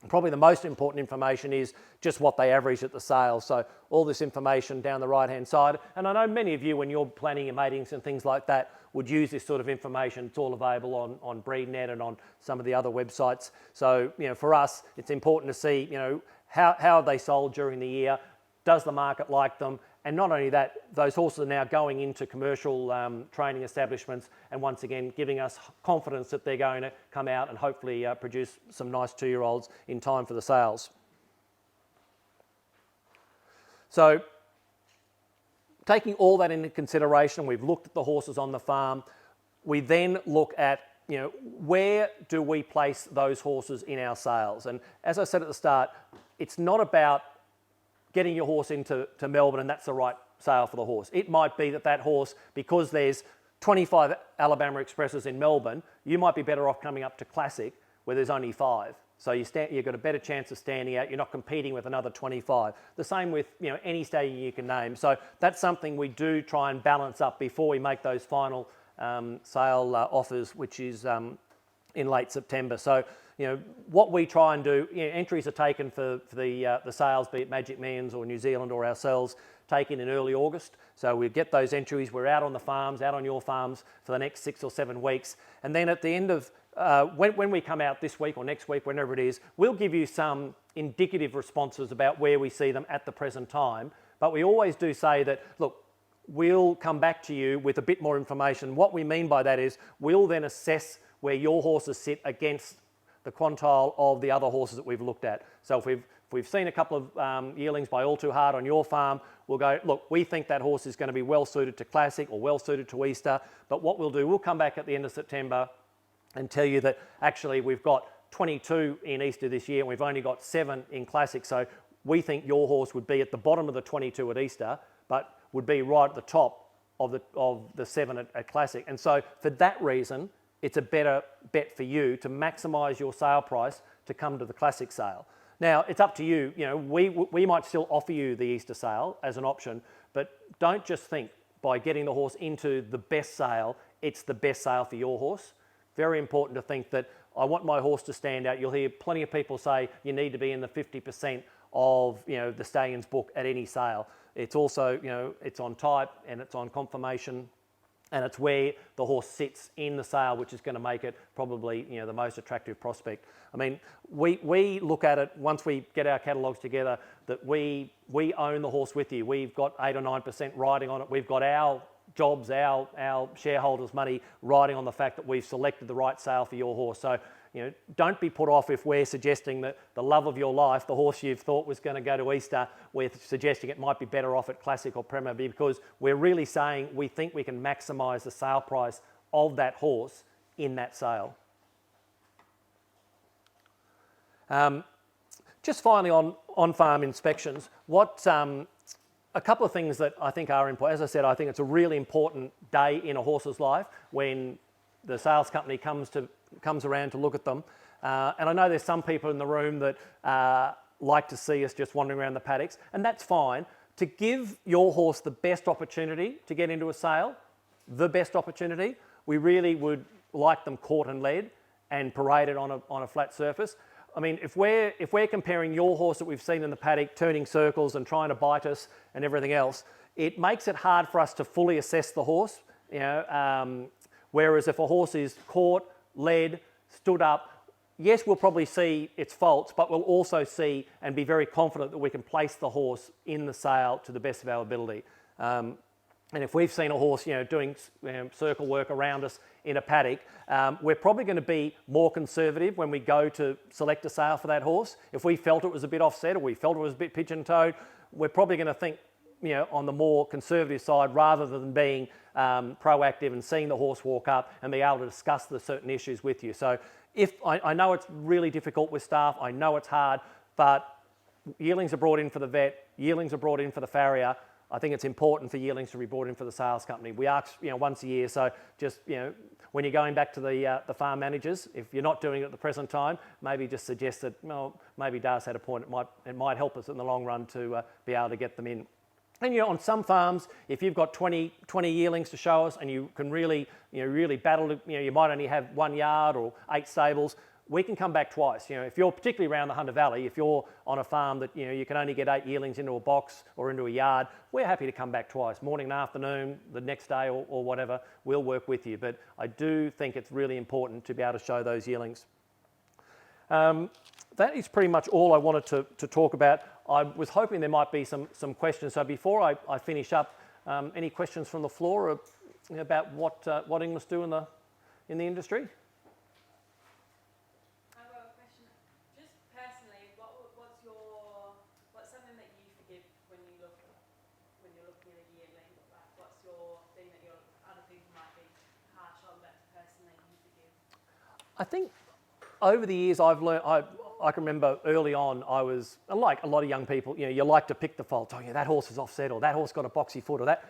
Probably the most important information is just what they average at the sales. So all this information down the right-hand side. And I know many of you, when you're planning your matings and things like that, would use this sort of information. It's all available on BreedNet and on some of the other websites. So, for us, it's important to see, how are they sold during the year? Does the market like them? And not only that, those horses are now going into commercial training establishments, and once again giving us confidence that they're going to come out and hopefully produce some nice 2-year-olds in time for the sales. So taking all that into consideration, we've looked at the horses on the farm. We then look at, where do we place those horses in our sales? And as I said at the start, it's not about getting your horse into Melbourne and that's the right sale for the horse. It might be that that horse, because there's 25 Alabama Expresses in Melbourne, you might be better off coming up to Classic where there's only 5. So you've got a better chance of standing out. You're not competing with another 25. The same with any stallion you can name. So that's something we do try and balance up before we make those final sale offers, which is in late September. So what we try and do, entries are taken for the sales, be it Magic Millions or New Zealand or ourselves, taken in early August. So we get those entries. We're out on the farms, out on your farms for the next 6 or 7 weeks. And then at the end of when we come out this week or next week, whenever it is, we'll give you some indicative responses about where we see them at the present time. But we always do say that, look, we'll come back to you with a bit more information. What we mean by that is we'll then assess where your horses sit against the quintile of the other horses that we've looked at. So if we've seen a couple of yearlings by All Too Hard on your farm, we'll go, look, we think that horse is going to be well suited to Classic or well suited to Easter. But what we'll do, we'll come back at the end of September and tell you that actually we've got 22 in Easter this year and we've only got 7 in Classic. So we think your horse would be at the bottom of the 22 at Easter, but would be right at the top of the 7 at Classic. And so for that reason, it's a better bet for you to maximise your sale price to come to the Classic sale. Now, it's up to you. We might still offer you the Easter sale as an option, but don't just think by getting the horse into the best sale, it's the best sale for your horse. Very important to think that I want my horse to stand out. You'll hear plenty of people say you need to be in the 50% of the stallion's book at any sale. It's also, it's on type and it's on conformation, and it's where the horse sits in the sale, which is going to make it probably the most attractive prospect. I mean, we look at it once we get our catalogues together that we own the horse with you. We've got 8 or 9% riding on it. We've got our jobs, our shareholders' money riding on the fact that we've selected the right sale for your horse. So don't be put off if we're suggesting that the love of your life, the horse you've thought was going to go to Easter, we're suggesting it might be better off at Classic or Premier, because we're really saying we think we can maximise the sale price of that horse in that sale. Just finally on-farm inspections, a couple of things that I think are important. As I said, I think it's a really important day in a horse's life when the sales company comes around to look at them. And I know there's some people in the room that like to see us just wandering around the paddocks, and that's fine. To give your horse the best opportunity to get into a sale, the best opportunity, we really would like them caught and led and paraded on a flat surface. I mean, if we're comparing your horse that we've seen in the paddock turning circles and trying to bite us and everything else, it makes it hard for us to fully assess the horse. Whereas if a horse is caught, led, stood up, yes, we'll probably see its faults, but we'll also see and be very confident that we can place the horse in the sale to the best of our ability. And if we've seen a horse, doing circle work around us in a paddock, we're probably going to be more conservative when we go to select a sale for that horse. If we felt it was a bit offset or we felt it was a bit pigeon-toed, we're probably going to think, on the more conservative side rather than being proactive and seeing the horse walk up and be able to discuss the certain issues with you. So if I know it's really difficult with staff, I know it's hard, but yearlings are brought in for the vet, yearlings are brought in for the farrier. I think it's important for yearlings to be brought in for the sales company. We ask, once a year, so just, when you're going back to the farm managers, if you're not doing it at the present time, maybe just suggest that, maybe Dar's had a point, it might help us in the long run to be able to get them in. And on some farms, if you've got 20 yearlings to show us and you can really battle, you might only have 1 yard or 8 stables, we can come back twice. If you're particularly around the Hunter Valley, if you're on a farm that you can only get 8 yearlings into a box or into a yard, we're happy to come back twice, morning and afternoon, the next day or whatever. We'll work with you. But I do think it's really important to be able to show those yearlings. That is pretty much all I wanted to talk about. I was hoping there might be some questions. So before I finish up, any questions from the floor about what Inglis do in the industry? What's something that you forgive when you're looking at a yearling? What's your thing that other people might be harsh on, but personally you forgive? I think over the years I've learned, I can remember early on, I was like a lot of young people. You know, you like to pick the faults. Oh, yeah, that horse is offset, or that horse got a boxy foot, or that.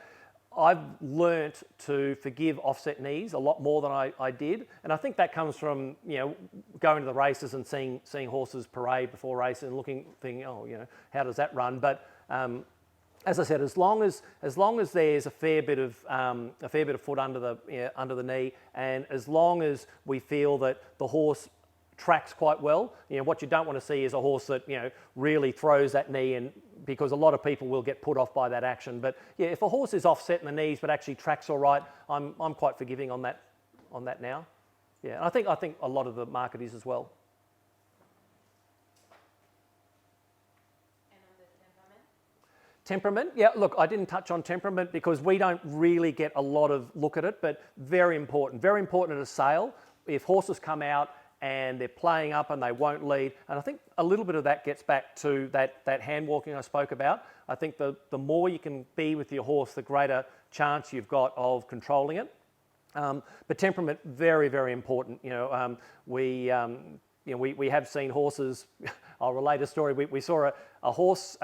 I've learnt to forgive offset knees a lot more than I did, and I think that comes from, you know, going to the races and seeing horses parade before races and thinking, oh, you know, how does that run? But as I said, as long as there's a fair bit of foot under the knee, and as long as we feel that the horse tracks quite well, you know, what you don't want to see is a horse that, you know, really throws that knee in, because a lot of people will get put off by that action. But yeah, if a horse is offset in the knees but actually tracks all right, I'm quite forgiving on that now. Yeah, and I think a lot of the market is as well. And on the temperament? Temperament, yeah, look, I didn't touch on temperament because we don't really get a lot of look at it, but very important at a sale. If horses come out and they're playing up and they won't lead, and I think a little bit of that gets back to that hand walking I spoke about. I think the more you can be with your horse, the greater chance you've got of controlling it. But temperament, very, very important. You know, we have seen horses. I'll relate a story. We saw a horse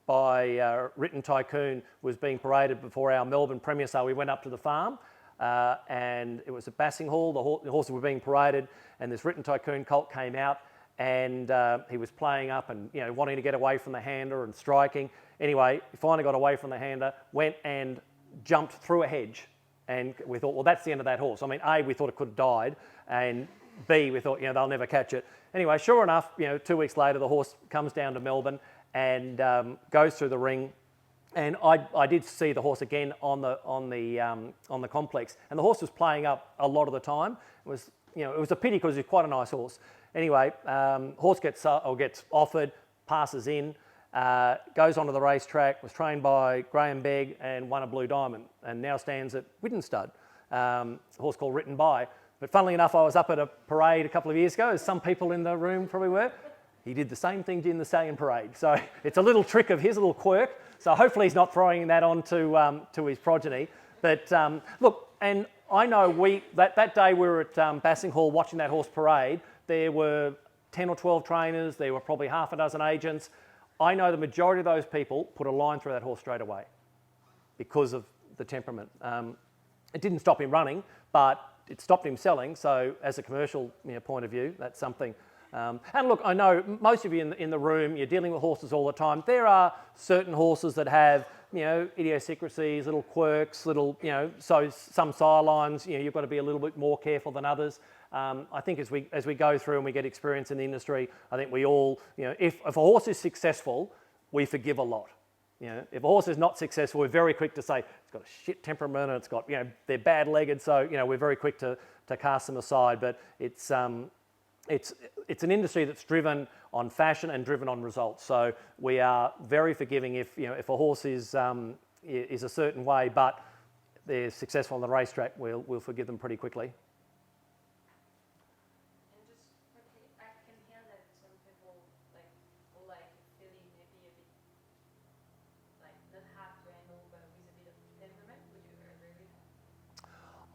by Written Tycoon was being paraded before our Melbourne Premier Sale. We went up to the farm, and it was at Bassing Hall. The horses were being paraded, and this Written Tycoon colt came out, and he was playing up and, you know, wanting to get away from the hander and striking. Anyway, he finally got away from the hander, went and jumped through a hedge, and we thought, well, that's the end of that horse. I mean, A, we thought it could have died, and B, we thought, you know, they'll never catch it. Anyway, sure enough, you know, 2 weeks later, the horse comes down to Melbourne and goes through the ring. And I did see the horse again on the complex, and the horse was playing up a lot of the time. It was a pity because he's quite a nice horse. Anyway, horse gets offered, passes in, goes onto the racetrack, was trained by Graham Begg and won a Blue Diamond, and now stands at Widdenstad, a horse called Written By. But funnily enough, I was up at a parade a couple of years ago, as some people in the room probably were. He did the same thing in the Stallion Parade. So it's a little trick of his, a little quirk. So hopefully he's not throwing that on to his progeny. But look, and I know that day we were at Bassing Hall watching that horse parade. There were 10 or 12 trainers. There were probably half a dozen agents. I know the majority of those people put a line through that horse straight away because of the temperament. It didn't stop him running, but it stopped him selling. So as a commercial point of view, that's something. And look, I know most of you in the room, you're dealing with horses all the time. There are certain horses that have, idiosyncrasies, little quirks, so some sire lines, you've got to be a little bit more careful than others. I think as we go through and we get experience in the industry, I think we all, if a horse is successful, we forgive a lot. If a horse is not successful, we're very quick to say it's got a shit temperament and it's got, they're bad-legged, so we're very quick to cast them aside. But it's an industry that's driven on fashion and driven on results. So we are very forgiving if a horse is a certain way, but they're successful on the racetrack, we'll forgive them pretty quickly. And just quickly, I can hear that some people like filly maybe a bit not hard to handle, but with a bit of temperament. Would you agree with that?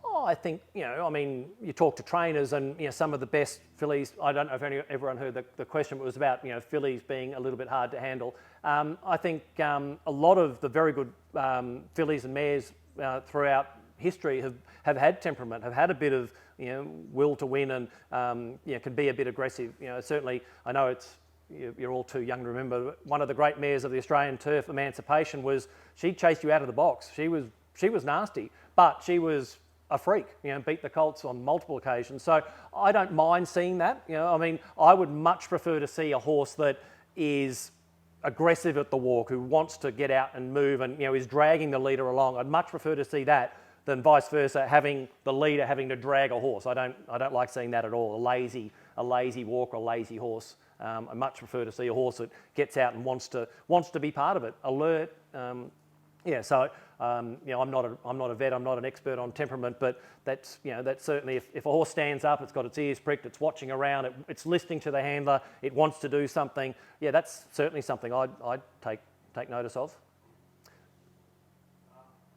Oh, I think, you talk to trainers and, some of the best fillies, I don't know if everyone heard the question, but it was about, fillies being a little bit hard to handle. I think a lot of the very good fillies and mares throughout history have had temperament, have had a bit of, will to win and, can be a bit aggressive. Certainly, I know you're all too young to remember, one of the great mares of the Australian turf, Emancipation, she chased you out of the box. She was nasty, but she was a freak, beat the colts on multiple occasions. So I don't mind seeing that. I would much prefer to see a horse that is aggressive at the walk, who wants to get out and move and, is dragging the leader along. I'd much prefer to see that than vice versa, having the leader having to drag a horse. I don't like seeing that at all. A lazy walk or a lazy horse. I much prefer to see a horse that gets out and wants to be part of it, alert. So I'm not a vet. I'm not an expert on temperament, but that's certainly if a horse stands up, it's got its ears pricked, it's watching around, it's listening to the handler, it wants to do something. Yeah, that's certainly something I'd take notice of.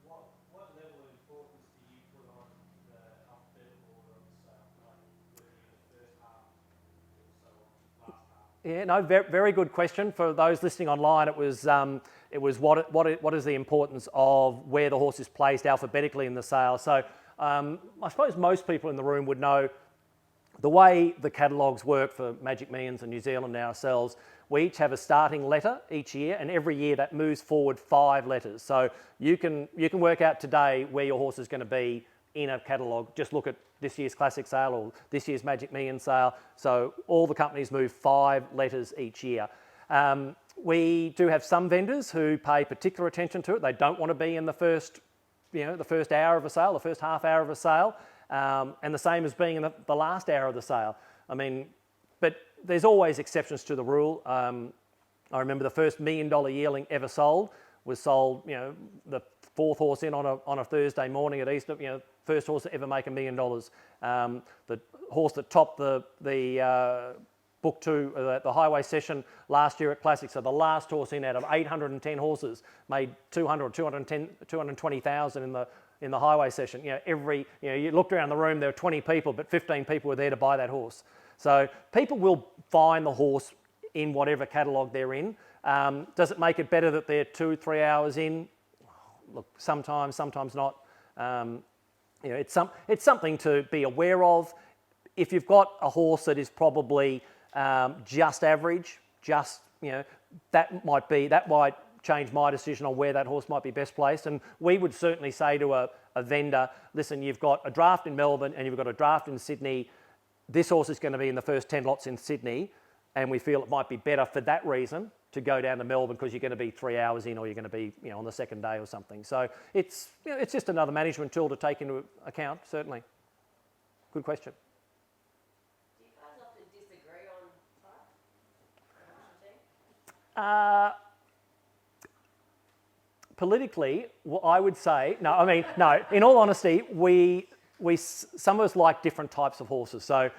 What level of importance do you put on the alphabetical order of the sale, like whether you're the first half or so on? Yeah, no, very, very good question. For those listening online, it was what is the importance of where the horse is placed alphabetically in the sale. So I suppose most people in the room would know the way the catalogues work for Magic Millions and New Zealand and ourselves. We each have a starting letter each year, and every year that moves forward 5 letters. So you can work out today where your horse is going to be in a catalogue. Just look at this year's Classic sale or this year's Magic Million sale. So all the companies move 5 letters each year. We do have some vendors who pay particular attention to it. They don't want to be in the first hour of a sale, the first half hour of a sale, and the same as being in the last hour of the sale. I mean, but there's always exceptions to the rule. I remember the first $1 million yearling ever sold was sold, the 4th horse in on a Thursday morning at Easter, first horse to ever make $1 million. The horse that topped the Book 2, the highway session last year at Classic, so the last horse in out of 810 horses made 220,000 in the highway session. You looked around the room, there were 20 people, but 15 people were there to buy that horse. So people will find the horse in whatever catalogue they're in. Does it make it better that they're 2-3 hours in? Look, sometimes not. It's something to be aware of. If you've got a horse that is probably just average, that might change my decision on where that horse might be best placed. And we would certainly say to a vendor, listen, you've got a draft in Melbourne and you've got a draft in Sydney. This horse is going to be in the first 10 lots in Sydney, and we feel it might be better for that reason to go down to Melbourne because you're going to be 3 hours in, or you're going to be on the second day or something. So it's just another management tool to take into account, certainly. Good question. Do you guys often disagree on price? Politically, I would say, no, in all honesty, some of us like different types of horses. So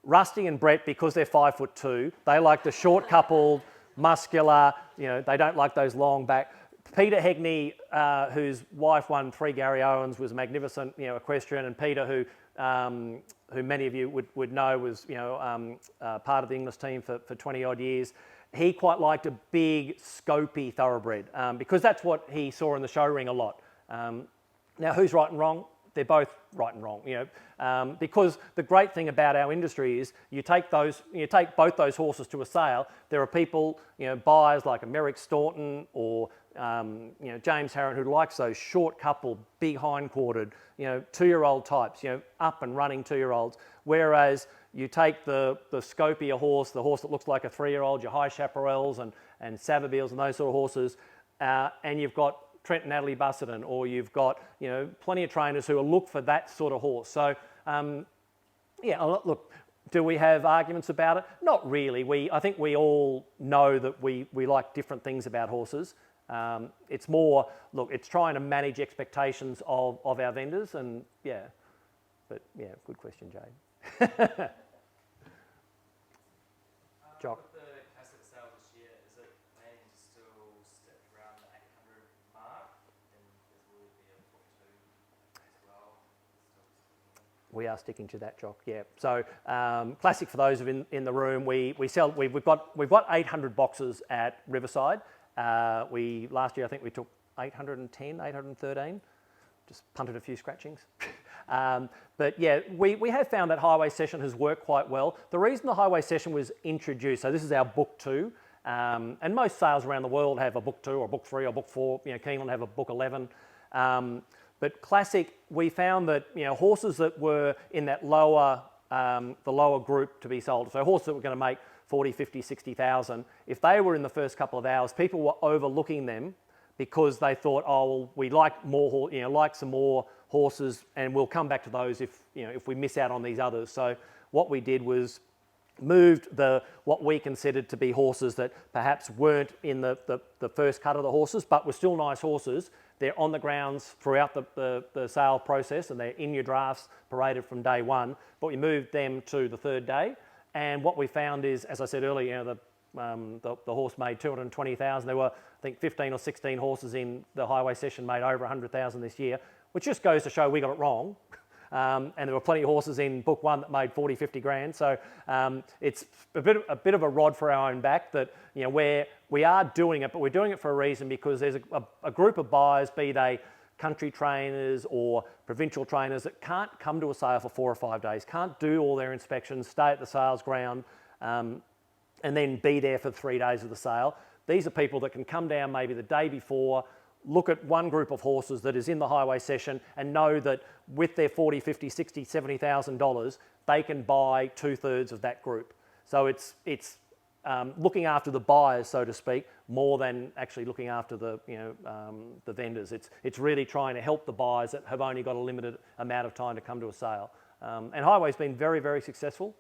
Rusty and Brett, because they're 5'2", they like the short coupled, muscular, they don't like those long back. Peter Hegney, whose wife won 3 Gary Owens, was a magnificent, equestrian, and Peter, who many of you would know was, part of the Inglis team for 20 odd years. He quite liked a big, scopy thoroughbred because that's what he saw in the show ring a lot. Now, who's right and wrong? They're both right and wrong, because the great thing about our industry is you take both those horses to a sale. There are people, buyers like a Merrick Staunton or James Harron who likes those short coupled, big hind-quartered, 2-year-old types, up and running 2-year-olds. Whereas you take the scopier horse, the horse that looks like a 3-year-old, your High Chaparrals and Savabeels and those sort of horses, and you've got Trent and Natalie Busserton, or you've got plenty of trainers who will look for that sort of horse. So look, do we have arguments about it? Not really. I think we all know that we like different things about horses. It's more, look, it's trying to manage expectations of our vendors, and good question, Jade. Jock. With the Classic sale this year, is it planning to still stick around the 800 mark? And will it be a Book 2 as well? We are sticking to that, Jock. Yeah. So Classic, for those in the room, we've got 800 boxes at Riverside. Last year I think we took 810, 813. Just punted a few scratchings. But yeah, we have found that highway session has worked quite well. The reason the highway session was introduced, so this is our Book 2, and most sales around the world have a Book 2 or Book 3 or Book 4. Keeneland have a Book 11. But Classic, we found that horses that were in that the lower group to be sold, so horses that were going to make 40, 50, 60,000, if they were in the first couple of hours, people were overlooking them because they thought, oh, well, we like some more horses, and we'll come back to those if we miss out on these others. So what we did was moved what we considered to be horses that perhaps weren't in the first cut of the horses, but were still nice horses. They're on the grounds throughout the sale process, and they're in your drafts, paraded from day one. But we moved them to the third day, and what we found is, as I said earlier, the horse made 220,000. There were, I think, 15 or 16 horses in the highway session made over 100,000 this year, which just goes to show we got it wrong. and there were plenty of horses in book one that made 40, 50 grand. So it's a bit of a rod for our own back that, where we are doing it, but we're doing it for a reason, because there's a group of buyers, be they country trainers or provincial trainers, that can't come to a sale for 4 or 5 days, can't do all their inspections, stay at the sales ground, and then be there for 3 days of the sale. These are people that can come down maybe the day before, look at one group of horses that is in the highway session and know that with their 40, 50, 60, $70,000, they can buy 2/3 of that group. So it's looking after the buyers, so to speak, more than actually looking after the vendors. It's really trying to help the buyers that have only got a limited amount of time to come to a sale. And Highway's been very, very successful.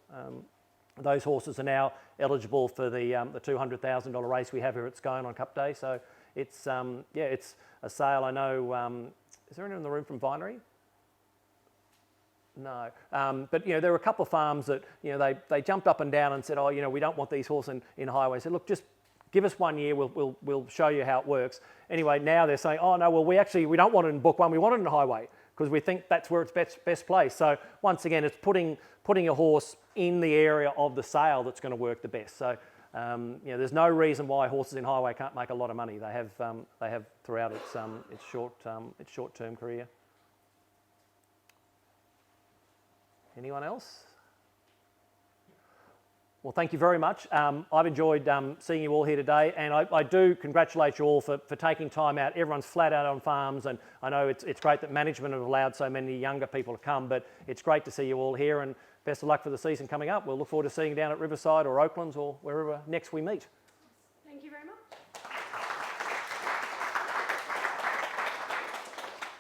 Those horses are now eligible for the $200,000 race we have here at Scone on Cup Day. So it's it's a sale. I know. Is there anyone in the room from Vinery? No, but there were a couple of farms that they jumped up and down and said, oh, we don't want these horses in Highway. I said, look, just give us 1 year. We'll show you how it works. Anyway, now they're saying, oh no, well we don't want it in book one. We want it in Highway because we think that's where it's best placed. So once again, it's putting a horse in the area of the sale that's going to work the best. So there's no reason why horses in Highway can't make a lot of money. They have throughout its short-term career. Anyone else? Well, thank you very much. I've enjoyed seeing you all here today, and I do congratulate you all for taking time out. Everyone's flat out on farms, and I know it's great that management have allowed so many younger people to come, but it's great to see you all here, and best of luck for the season coming up. We'll look forward to seeing you down at Riverside or Oaklands or wherever next we meet.